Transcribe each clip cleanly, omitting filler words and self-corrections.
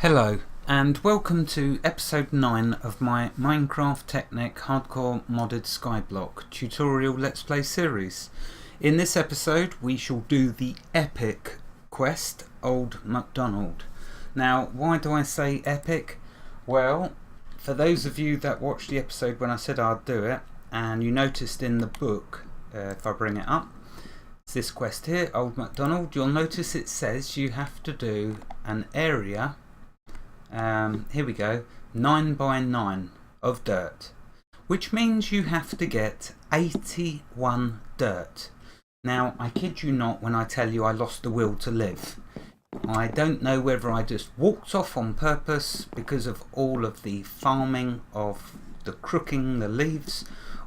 Hello and welcome to episode 9 of my Minecraft Technic Hardcore Modded Skyblock tutorial Let's Play series. In this episode we shall do the epic quest Old McDonald. Now why do I say epic? Well, for those of you that watched the episode when I said I'd do it, and you noticed in the book, if I bring it up, it's this quest here, Old McDonald, you'll notice it says you have to do an area, here we go, 9 by 9 of dirt, which means you have to get 81 dirt. Now I kid you not when I tell you I lost the will to live. I don't know whether I just walked off on purpose because of all of the farming of the crooking the leaves,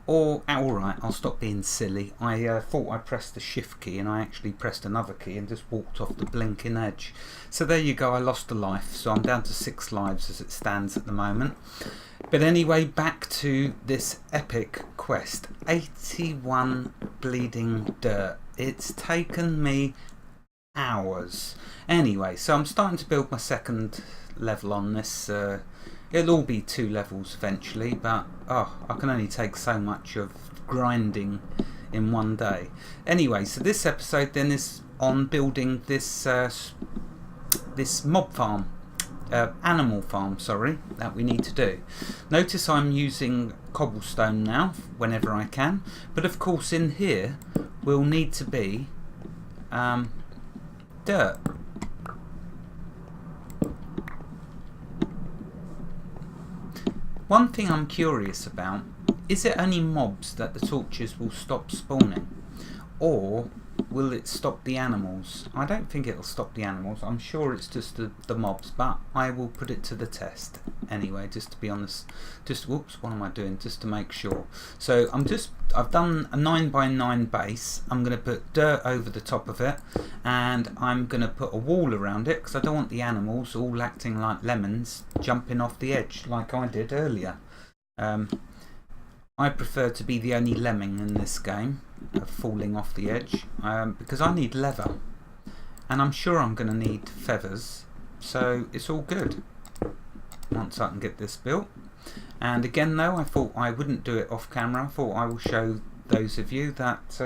or alright, I'll stop being silly. I thought I pressed the shift key and I actually pressed another key and just walked off the blinking edge. So there you go, I lost a life, so I'm down to 6 lives as it stands at the moment. But anyway, back to this epic quest. 81 bleeding dirt. It's taken me hours. Anyway, so I'm starting to build my second level on this. It'll all be 2 levels eventually, but I can only take so much of grinding in one day. Anyway, so this episode then is on building this this mob farm, animal farm, sorry, that we need to do. Notice I'm using cobblestone now whenever I can, but of course in here will need to be dirt. One thing I'm curious about, is it only mobs that the torches will stop spawning? Or will it stop the animals? I don't think it'll stop the animals. I'm sure it's just the mobs, but I will put it to the test anyway, just to be honest. Just, whoops, what am I doing? Just to make sure. So I've done a 9 by 9 base. I'm going to put dirt over the top of it, and I'm going to put a wall around it because I don't want the animals all acting like lemons jumping off the edge like I did earlier. I prefer to be the only lemming in this game, falling off the edge, because I need leather, and I'm sure I'm going to need feathers, so it's all good once I can get this built. And again though, I thought I wouldn't do it off camera. I thought I will show those of you that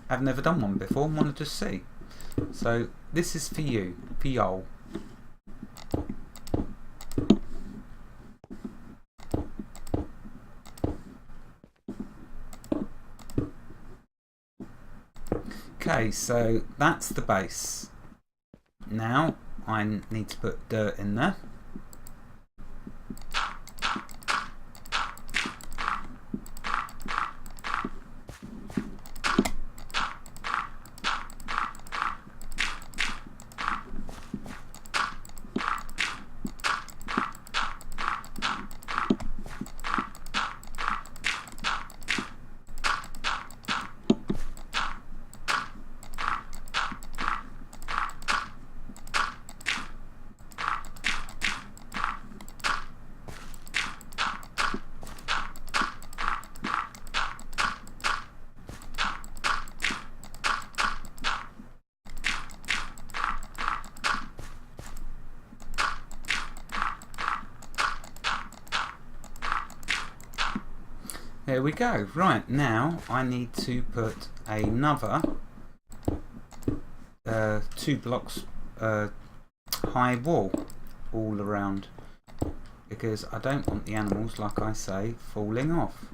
have never done one before and want to just see. So this is for you, for y'all. Okay, so that's the base. Now I need to put dirt in there. There we go. Right, now I need to put another 2 blocks high wall all around, because I don't want the animals, like I say, falling off.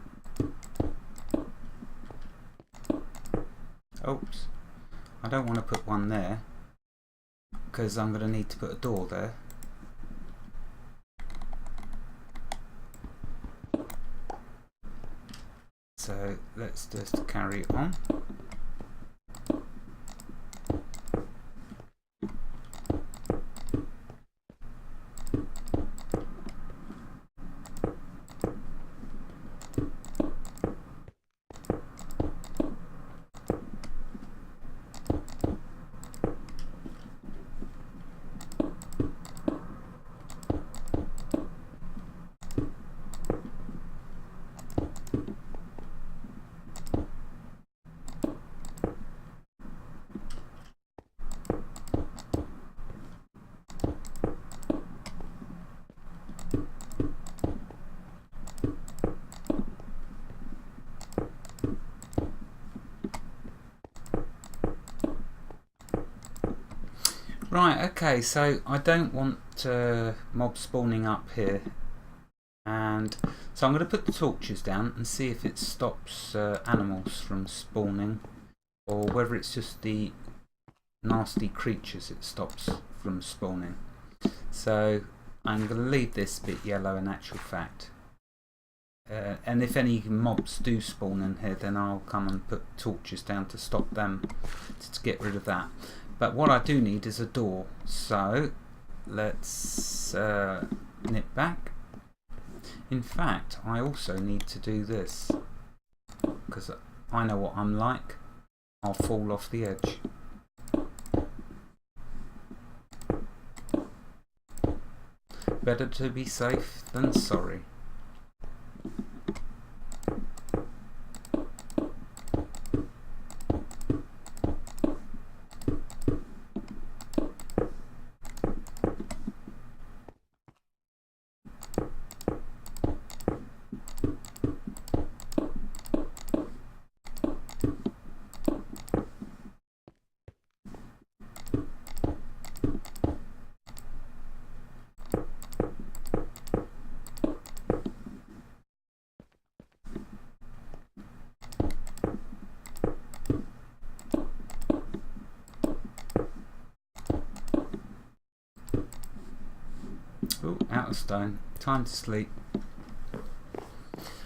Oops, I don't want to put one there because I'm going to need to put a door there. So let's just carry on. Right, okay, so I don't want mobs spawning up here, and so I'm going to put the torches down and see if it stops animals from spawning, or whether it's just the nasty creatures it stops from spawning. So I'm going to leave this bit yellow in actual fact. And if any mobs do spawn in here, then I'll come and put torches down to stop them, to get rid of that. But what I do need is a door, so let's nip back. In fact, I also need to do this, because I know what I'm like. I'll fall off the edge. Better to be safe than sorry. Oh, out of stone. Time to sleep.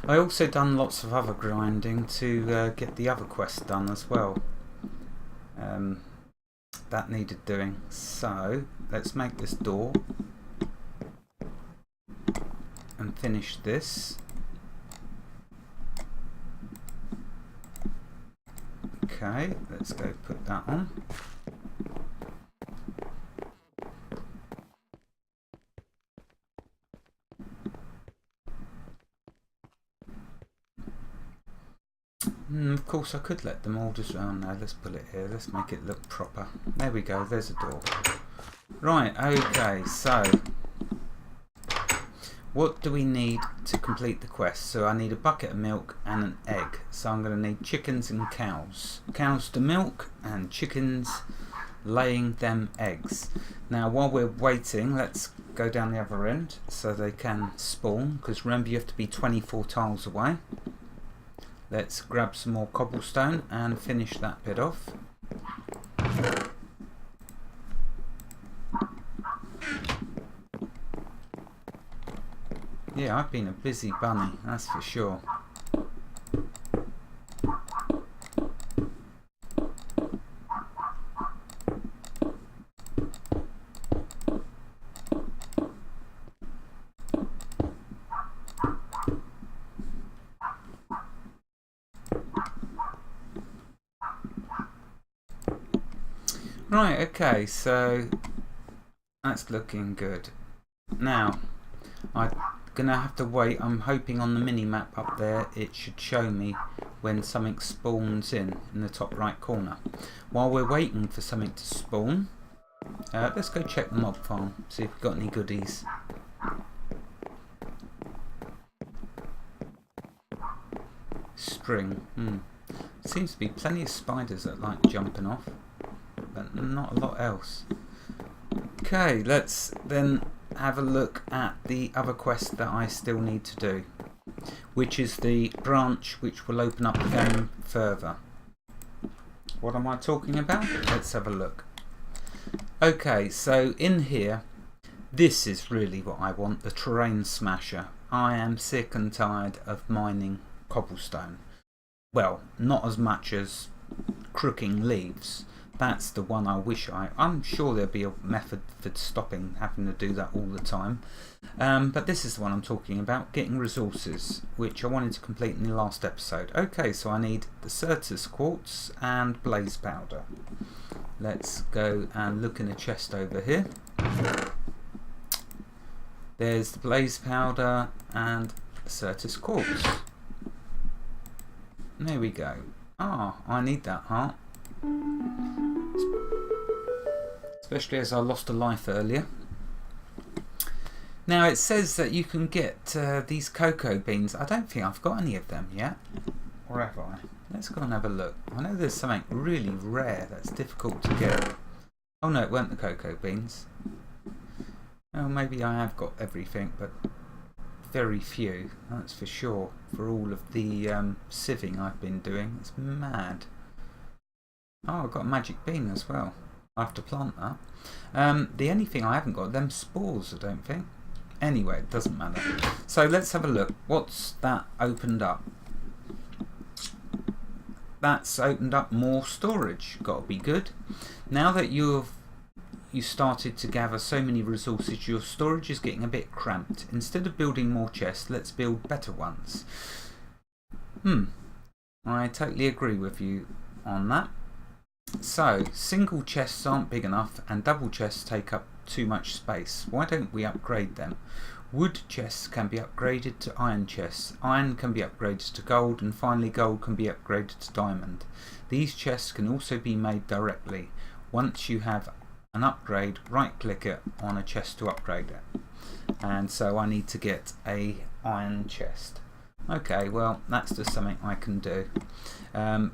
I also done lots of other grinding to get the other quest done as well. That needed doing. So let's make this door and finish this. Okay, let's go put that on. Of course I could let them all just... oh no, let's put it here. Let's make it look proper. There we go, there's a door. Right, okay, so what do we need to complete the quest? So I need a bucket of milk and an egg. So I'm going to need chickens and cows. Cows to milk and chickens laying them eggs. Now while we're waiting, let's go down the other end so they can spawn, because remember you have to be 24 tiles away. Let's grab some more cobblestone and finish that bit off. Yeah, I've been a busy bunny, that's for sure. Right, okay, so that's looking good. Now, I'm gonna have to wait. I'm hoping on the mini-map up there it should show me when something spawns in the top right corner. While we're waiting for something to spawn, let's go check the mob farm, see if we've got any goodies. String. Seems to be plenty of spiders that like jumping off, but not a lot else. Okay, let's then have a look at the other quest that I still need to do, which is the branch which will open up the game further. What am I talking about? Let's have a look. Okay, so in here, this is really what I want, the terrain smasher. I am sick and tired of mining cobblestone. Well, not as much as crooking leaves. That's the one I wish I'm sure there'll be a method for stopping having to do that all the time. But this is the one I'm talking about, getting resources, which I wanted to complete in the last episode. Okay, so I need the Certus quartz and blaze powder. Let's go and look in a chest over here. There's the blaze powder and the Certus quartz. There we go. Ah, I need that heart. Especially as I lost a life earlier. Now it says that you can get these cocoa beans. I don't think I've got any of them yet. Or have I? Let's go and have a look. I know there's something really rare that's difficult to get. Oh no, it weren't the cocoa beans. Oh, maybe I have got everything, but very few, that's for sure, for all of the sieving I've been doing. It's mad. Oh, I've got a magic bean as well. I have to plant that. The only thing I haven't got, them spores, I don't think. Anyway, it doesn't matter. So let's have a look. What's that opened up? That's opened up more storage. Got to be good. Now that you started to gather so many resources, your storage is getting a bit cramped. Instead of building more chests, let's build better ones. I totally agree with you on that. So, single chests aren't big enough and double chests take up too much space. Why don't we upgrade them? Wood chests can be upgraded to iron chests. Iron can be upgraded to gold, and finally gold can be upgraded to diamond. These chests can also be made directly. Once you have an upgrade, right click it on a chest to upgrade it. And so I need to get a iron chest. Okay, well that's just something I can do.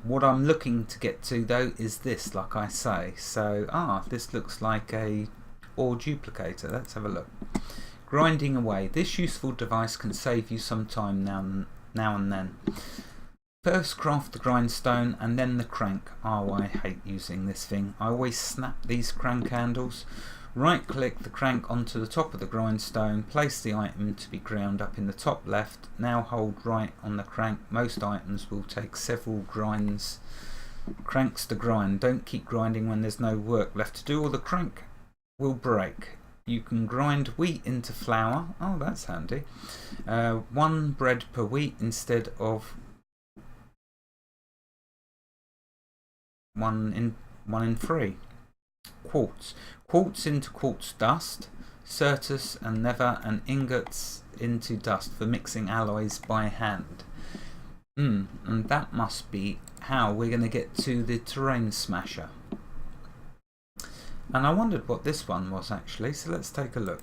What I'm looking to get to though is this, like I say. So this looks like a ore duplicator. Let's have a look. Grinding away. This useful device can save you some time now and then. First craft the grindstone and then the crank. Oh, I hate using this thing. I always snap these crank handles. Right click the crank onto the top of the grindstone, place the item to be ground up in the top left. Now hold right on the crank. Most items will take several cranks to grind. Don't keep grinding when there's no work left to do or the crank will break. You can grind wheat into flour. Oh, that's handy. 1 bread per wheat instead of 1 in 3. Quartz into quartz dust, certus and nether and ingots into dust for mixing alloys by hand. And that must be how we're going to get to the terrain smasher. And I wondered what this one was actually, so let's take a look.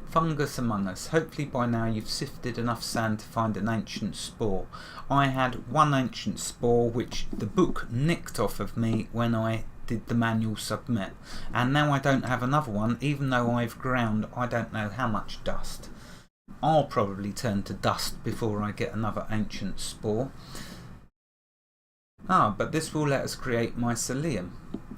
Fungus among us. Hopefully by now you've sifted enough sand to find an ancient spore. I had 1 ancient spore which the book nicked off of me when I did the manual submit, and now I don't have another one even though I've ground I don't know how much dust. I'll probably turn to dust before I get another ancient spore. But this will let us create mycelium.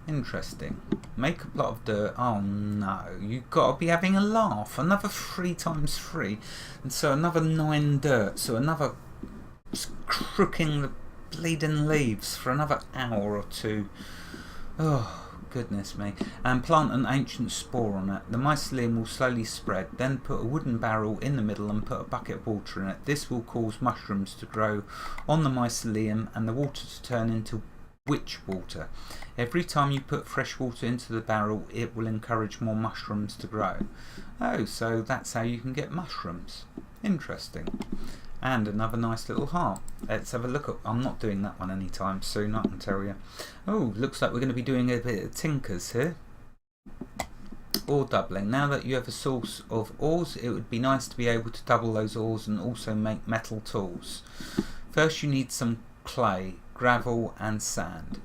Interesting. Make a plot of dirt. Oh no, you've got to be having a laugh. Another 3 times 3, and so another 9 dirt, so another crooking the bleeding leaves for another hour or 2. Oh, goodness me. And plant an ancient spore on it. The mycelium will slowly spread. Then put a wooden barrel in the middle and put a bucket of water in it. This will cause mushrooms to grow on the mycelium and the water to turn into witch water. Every time you put fresh water into the barrel, it will encourage more mushrooms to grow. Oh, so that's how you can get mushrooms. Interesting. And another nice little heart. Let's have a look at. I'm not doing that one anytime soon, I can tell you. Oh, looks like we're going to be doing a bit of tinkers here. Ore doubling. Now that you have a source of ores, it would be nice to be able to double those ores and also make metal tools. First you need some clay, gravel and sand.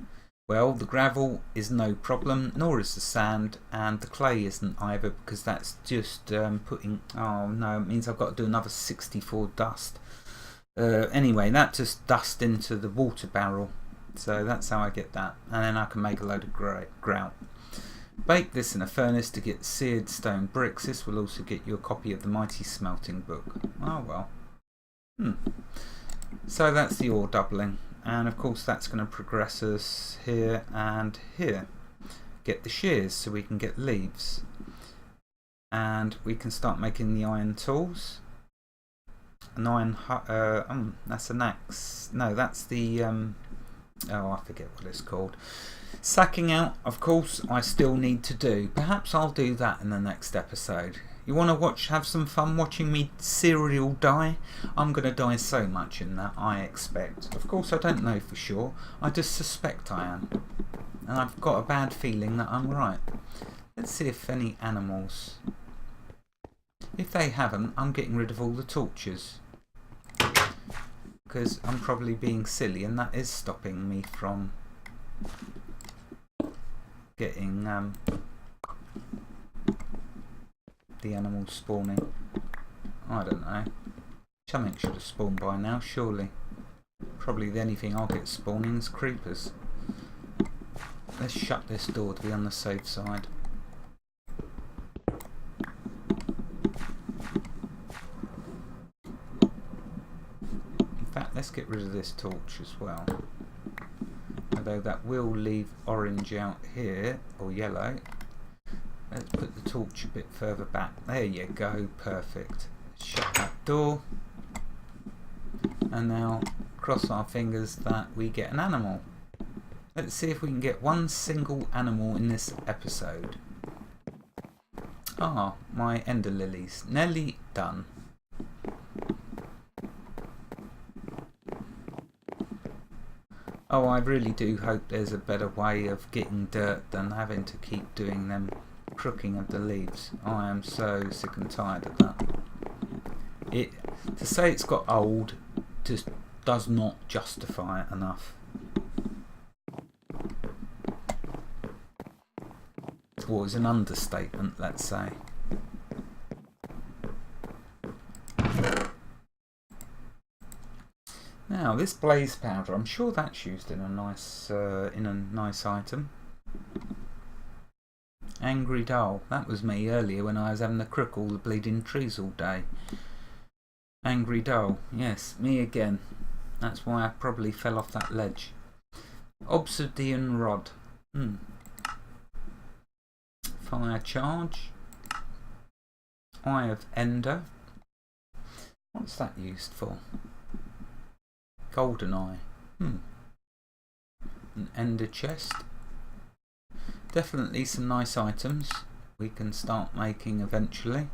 Well, the gravel is no problem, nor is the sand, and the clay isn't either, because that's just putting. Oh no, it means I've got to do another 64 dust. Anyway, that just dust into the water barrel, so that's how I get that, and then I can make a load of grout. Bake this in a furnace to get seared stone bricks. This will also get you a copy of the mighty smelting book. Oh well. So that's the ore doubling. And of course that's going to progress us here and here. Get the shears so we can get leaves. And we can start making the iron tools. An iron, that's an axe. No, that's the, oh I forget what it's called. Sacking out, of course, I still need to do. Perhaps I'll do that in the next episode. You want to have some fun watching me serial die? I'm going to die so much in that, I expect. Of course, I don't know for sure. I just suspect I am. And I've got a bad feeling that I'm right. Let's see if any animals. If they haven't, I'm getting rid of all the torches. Because I'm probably being silly and that is stopping me from getting the animals spawning. I don't know. Something should have spawned by now, surely. Probably the only thing I'll get spawning is creepers. Let's shut this door to be on the safe side. In fact, let's get rid of this torch as well. Although that will leave orange out here, or yellow. Let's put the torch a bit further back. There you go, perfect. Shut that door. And now cross our fingers that we get an animal. Let's see if we can get one single animal in this episode. Ah, my ender lilies. Nearly done. Oh, I really do hope there's a better way of getting dirt than having to keep doing them crooking of the leaves. I am so sick and tired of that. To say it's got old just does not justify it enough. Or is an understatement, let's say. Now this blaze powder, I'm sure that's used in a nice item. Angry Doll, that was me earlier when I was having to crook all the bleeding trees all day. Angry Doll, yes, me again. That's why I probably fell off that ledge. Obsidian Rod. Fire Charge. Eye of Ender. What's that used for? Golden Eye. An Ender Chest. Definitely some nice items we can start making eventually.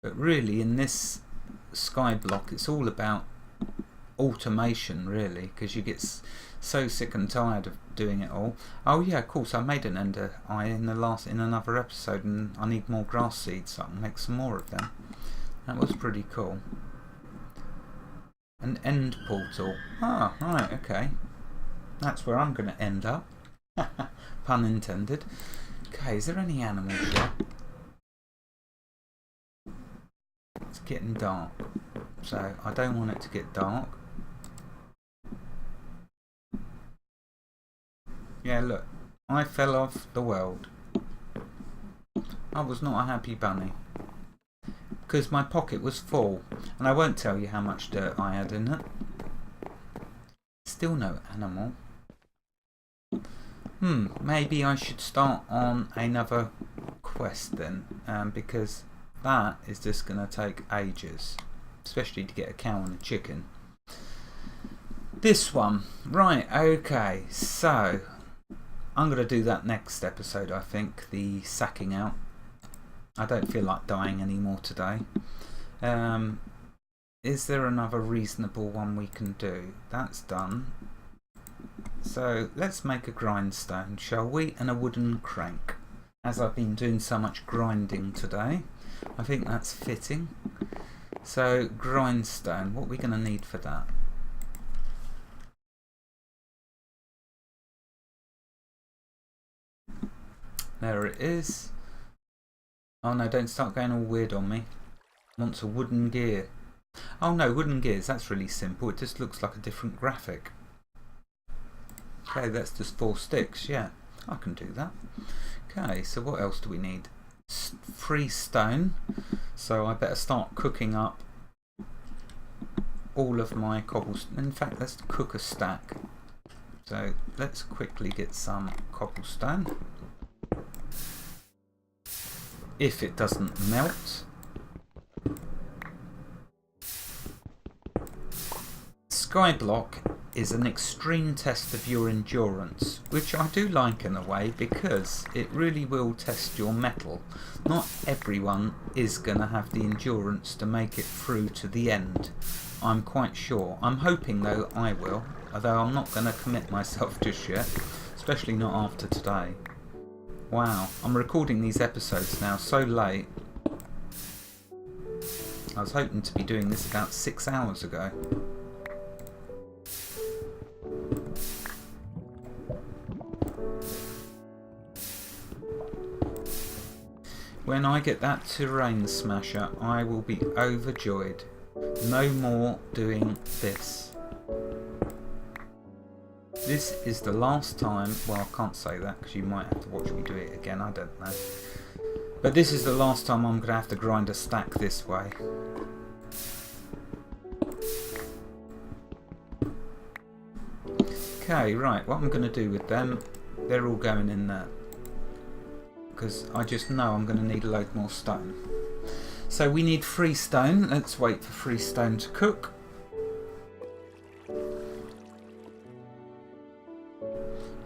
But really in this Skyblock it's all about automation really, because you get so sick and tired of doing it all. Oh yeah, of course I made an ender eye in another episode, and I need more grass seeds so I can make some more of them. That was pretty cool. An end portal. Ah, right, okay. That's where I'm going to end up. Pun intended. Okay, is there any animals yet? It's getting dark, so I don't want it to get dark. Yeah, look, I fell off the world. I was not a happy bunny because my pocket was full, and I won't tell you how much dirt I had in it. Still no animal. Maybe I should start on another quest then, because that is just going to take ages, especially to get a cow and a chicken. This one, right, okay, so I'm going to do that next episode, I think, the sacking out. I don't feel like dying anymore today. Is there another reasonable one we can do? That's done. So let's make a grindstone, shall we? And a wooden crank. As I've been doing so much grinding today, I think that's fitting. So grindstone, what are we going to need for that? There it is. Oh no, don't start going all weird on me. Wants a wooden gear. Oh no, wooden gears, that's really simple. It just looks like a different graphic. Okay, that's just 4 sticks, yeah. I can do that. Okay, so what else do we need? 3 stone. So I better start cooking up all of my cobblestone. In fact, let's cook a stack. So let's quickly get some cobblestone. If it doesn't melt. Skyblock is an extreme test of your endurance, which I do like in a way because it really will test your mettle. Not everyone is going to have the endurance to make it through to the end, I'm quite sure. I'm hoping though I will, although I'm not going to commit myself just yet, especially not after today. Wow, I'm recording these episodes now so late. I was hoping to be doing this about 6 hours ago. When I get that terrain smasher, I will be overjoyed. No more doing this. This is the last time, well, I can't say that because you might have to watch me do it again, I don't know. But this is the last time I'm going to have to grind a stack this way. Okay, right, what I'm going to do with them, they're all going in there. Because I just know I'm going to need a load more stone. So we need 3 stone. Let's wait for 3 stone to cook. You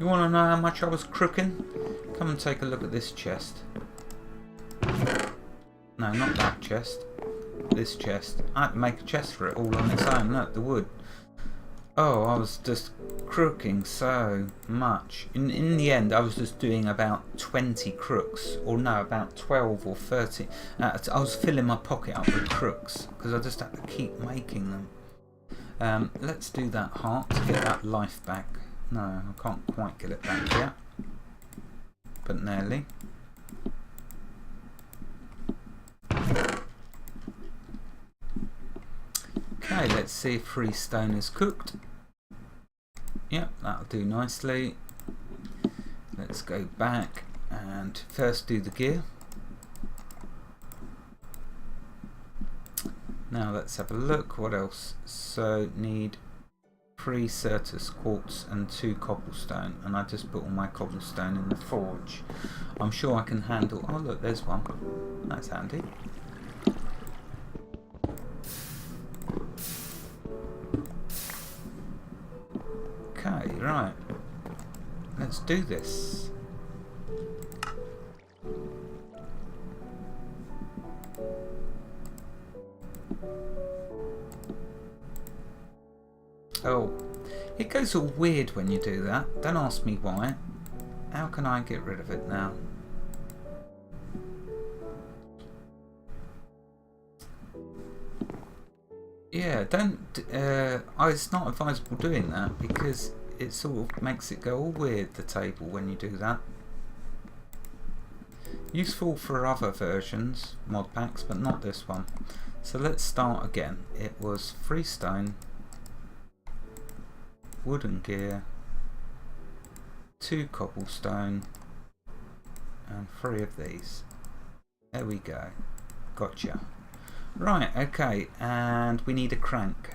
want to know how much I was crooking? Come and take a look at this chest. No, not that chest. This chest. I had to make a chest for it all on its own. Look, the wood. Oh, I was just crooking so much. In the end, I was just doing about 20 crooks. Or no, about 12 or 30. I was filling my pocket up with crooks. Because I just had to keep making them. Let's do that heart to get that life back. No, I can't quite get it back yet. But nearly. Okay, let's see if 3 stone is cooked. Yep, that'll do nicely. Let's go back and first do the gear. Now let's have a look. What else? So need 3 Certus quartz and 2 cobblestone, and I just put all my cobblestone in the forge. I'm sure I can handle. Oh look, there's one. That's handy. Okay, right. Let's do this. Oh, it goes all weird when you do that. Don't ask me why. How can I get rid of it now? Yeah, don't. It's not advisable doing that because it sort of makes it go all weird, the table, when you do that. Useful for other versions, mod packs, but not this one. So let's start again. It was 3 stone, wooden gear, 2 cobblestone, and 3 of these. There we go. Gotcha. Right, okay, and we need a crank.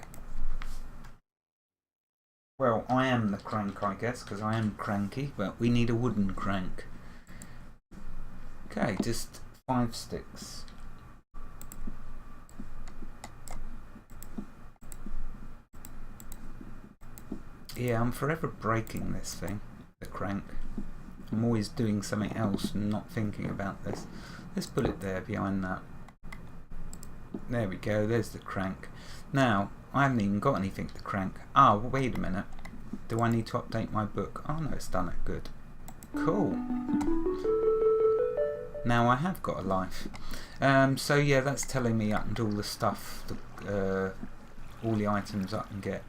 Well, I am the crank, I guess, because I am cranky, but we need a wooden crank. Okay, just 5 sticks. Yeah, I'm forever breaking this thing, the crank. I'm always doing something else and not thinking about this. Let's put it there behind that. There we go, there's the crank. Now, I haven't even got anything to crank. Ah, well, wait a minute. Do I need to update my book? Oh no, it's done it. Good. Cool. Now I have got a life. So yeah, that's telling me I can do all the stuff, all the items I can get.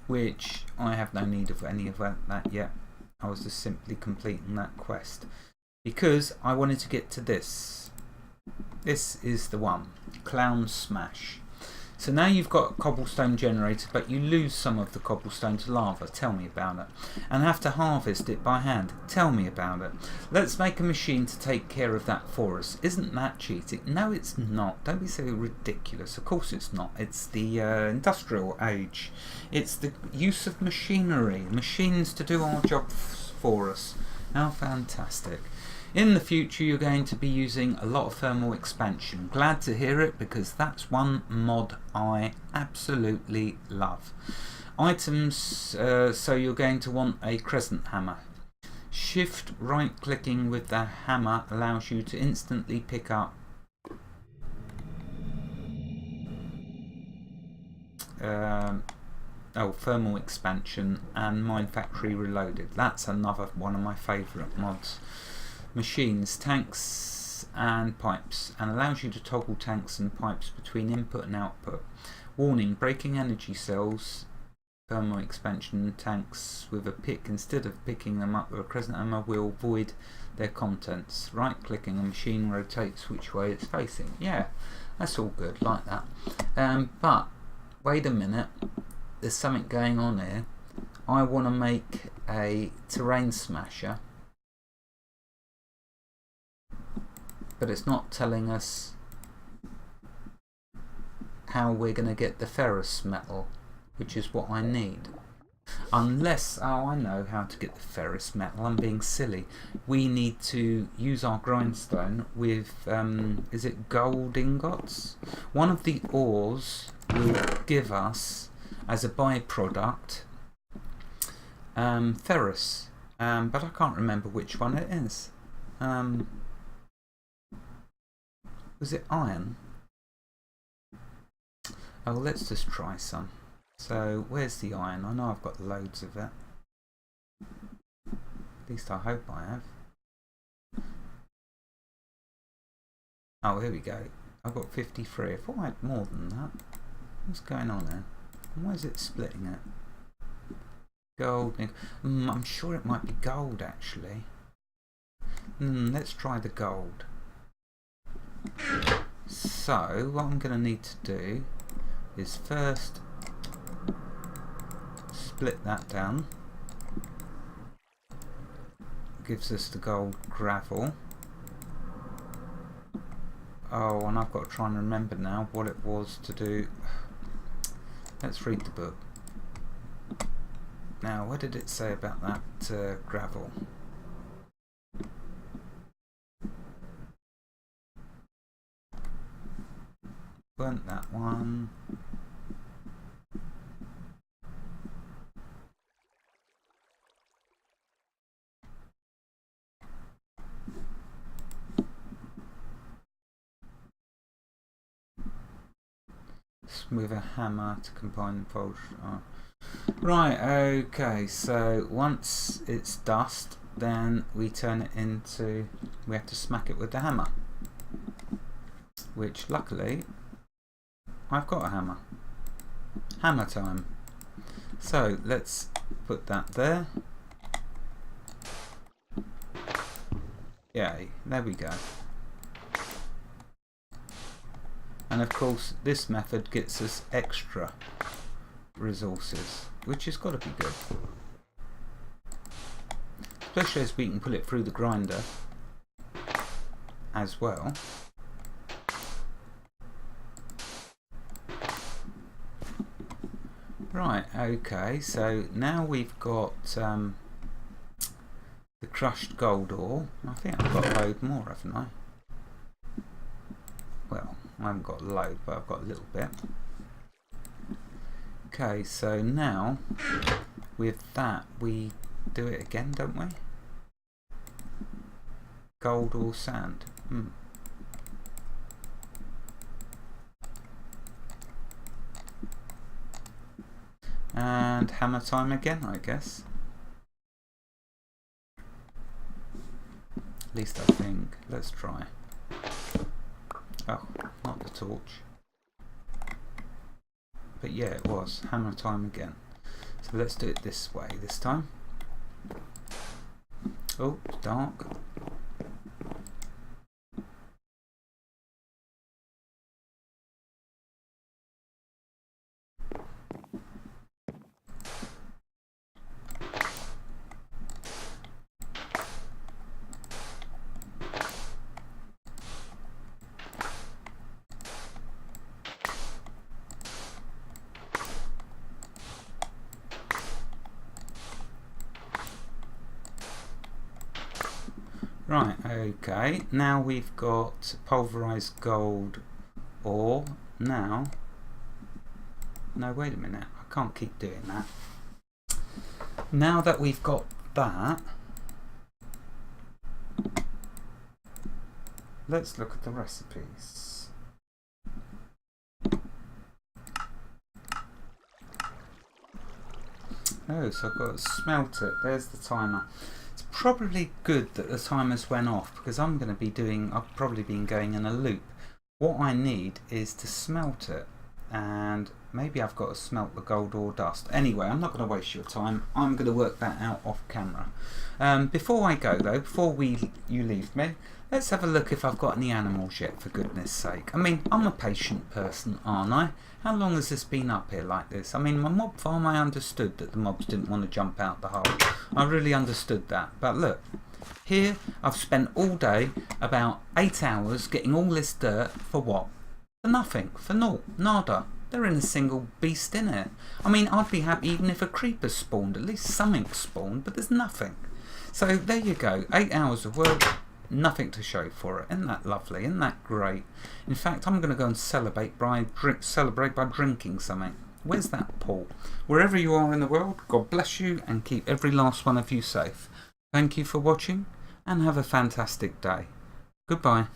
Which I have no need of any of that yet. I was just simply completing that quest. Because I wanted to get to this. This is the one. Clown Smash. So now you've got a cobblestone generator, but you lose some of the cobblestone to lava. Tell me about it. And have to harvest it by hand. Tell me about it. Let's make a machine to take care of that for us. Isn't that cheating? No, it's not. Don't be so ridiculous. Of course it's not. It's the industrial age. It's the use of machinery. Machines to do our jobs for us. How fantastic. In the future you're going to be using a lot of thermal expansion. Glad to hear it, because that's one mod I absolutely love. Items, so you're going to want a crescent hammer. Shift right clicking with the hammer allows you to instantly pick up thermal expansion and Mine Factory Reloaded. That's another one of my favourite mods. Machines, tanks and pipes, and allows you to toggle tanks and pipes between input and output. Warning, breaking energy cells thermal expansion tanks with a pick. Instead of picking them up with a crescent hammer, we'll void their contents. Right clicking, a machine rotates which way it's facing. Yeah, that's all good, like that. But wait a minute, there's something going on here. I want to make a terrain smasher, but it's not telling us how we're going to get the ferrous metal, which is what I need. Unless, oh, I know how to get the ferrous metal, I'm being silly. We need to use our grindstone with, is it gold ingots? One of the ores will give us, as a byproduct, ferrous, but I can't remember which one it is. Was it iron? Oh, let's just try some. So, where's the iron? I know I've got loads of it. At least I hope I have. Oh, here we go. I've got 53. I thought I had more than that. What's going on there? And why is it splitting it? Gold. I'm sure it might be gold, actually. Let's try the gold. So, what I'm going to need to do is first split that down. Gives us the gold gravel. Oh, and I've got to try and remember now what it was to do. Let's read the book. Now, what did it say about that gravel? Weren't that one? With a hammer to combine the poles. Oh. Right, okay, so once it's dust, then we turn it into, we have to smack it with the hammer. Which, luckily, I've got a hammer. Hammer time. So, let's put that there. Yay, there we go. And of course, this method gets us extra resources, which has got to be good. Especially as we can put it through the grinder as well. Right, okay, so now we've got the crushed gold ore. I think I've got a load more, haven't I? Well, I haven't got a load, but I've got a little bit. Okay, so now with that we do it again, don't we? Gold or sand? And hammer time again, I guess. At least I think. Let's try. Oh, not the torch. But yeah, it was. Hammer time again. So let's do it this way this time. Oh, it's dark. Right, okay, now we've got pulverized gold ore. Now, no, wait a minute, I can't keep doing that. Now that we've got that, let's look at the recipes. Oh, so I've got to smelt it. There's the timer. It's probably good that the timers went off because I'm going to be doing, I've probably been going in a loop. What I need is to smelt it, and Maybe I've got to smelt the gold or dust. Anyway, I'm not going to waste your time. I'm going to work that out off camera. Before I go though, before you leave me, let's have a look if I've got any animals yet, for goodness sake. I mean, I'm a patient person, aren't I? How long has this been up here like this? I mean, my mob farm, I understood that the mobs didn't want to jump out the hole. I really understood that. But look, here I've spent all day, about 8 hours, getting all this dirt for what? For nothing, for naught, nada. There isn't a single beast in it. I mean, I'd be happy even if a creeper spawned, at least something spawned, but there's nothing. So there you go, 8 hours of work, nothing to show for it. Isn't that lovely? Isn't that great? In fact, I'm going to go and celebrate by drinking something. Where's that pool? Wherever you are in the world, God bless you and keep every last one of you safe. Thank you for watching and have a fantastic day. Goodbye.